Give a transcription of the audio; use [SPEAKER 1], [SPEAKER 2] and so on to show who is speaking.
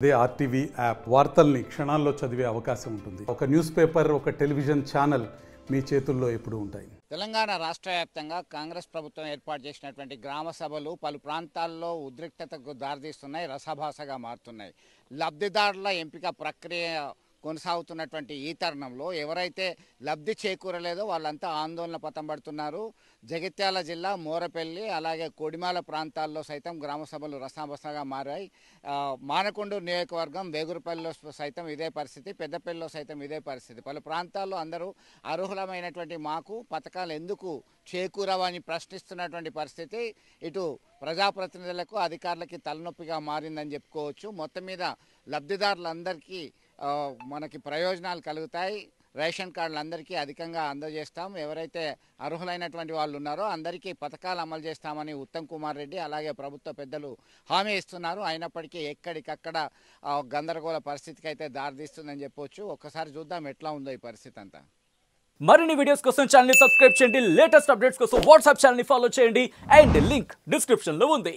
[SPEAKER 1] అదే RTV app వార్తల్ని క్షణాల్లో చదివే అవకాశం ఉంటుంది. ఒక న్యూస్ పేపర్, ఒక టెలివిజన్ ఛానల్ మీ చేతుల్లో ఎప్పుడూ ఉంటాయి.
[SPEAKER 2] తెలంగాణ రాష్ట్ర వ్యాప్తంగా కాంగ్రెస్ ప్రభుత్వం ఏర్పాటు చేసినటువంటి గ్రామ సభలు పలు ప్రాంతాల్లో ఉద్రిక్తతకు దారితీస్తున్నాయి, రసాభాసగా మారుతున్నాయి. లబ్ధిదారుల ఎంపిక ప్రక్రియ కొనసాగుతున్నటువంటి ఈ తరుణంలో ఎవరైతే లబ్ధి చేకూరలేదో వాళ్ళంతా ఆందోళన పథం పడుతున్నారు. జగిత్యాల జిల్లా మోరపల్లి అలాగే కొడిమాల ప్రాంతాల్లో సైతం గ్రామ సభలు రసాభాసగా మారాయి. మానకొండూరు నియోజకవర్గం వేగురుపల్లిలో సైతం ఇదే పరిస్థితి, పెద్దపల్లిలో సైతం ఇదే పరిస్థితి. పలు ప్రాంతాల్లో అందరూ అర్హులమైనటువంటి మాకు పథకాలు ఎందుకు చేకూరవని ప్రశ్నిస్తున్నటువంటి పరిస్థితి ఇటు ప్రజాప్రతినిధులకు అధికారులకి తలనొప్పిగా మారిందని చెప్పుకోవచ్చు. మొత్తం మీద లబ్ధిదారులందరికీ మనకి ప్రయోజనాలు కలుగుతాయి. రేషన్ కార్డులు అందరికీ అధికంగా అందజేస్తాం. ఎవరైతే అర్హులైనటువంటి వాళ్ళు ఉన్నారో అందరికీ పథకాలు అమలు చేస్తామని ఉత్తమ్ కుమార్ రెడ్డి అలాగే ప్రభుత్వ పెద్దలు హామీ ఇస్తున్నారు. అయినప్పటికీ ఎక్కడికక్కడ గందరగోళ పరిస్థితికి అయితే దారితీస్తుందని చెప్పొచ్చు. ఒక్కసారి చూద్దాం ఎట్లా ఉందో ఈ పరిస్థితి అంతా.
[SPEAKER 3] మరిన్ని వీడియోస్ కోసం ఛానల్ ని సబ్స్క్రైబ్ చేయండి. లేటెస్ట్ అప్డేట్స్ కోసం వాట్సాప్ ఛానల్ ని ఫాలో చేయండి. అండ్ లింక్ డిస్క్రిప్షన్ లో ఉంది.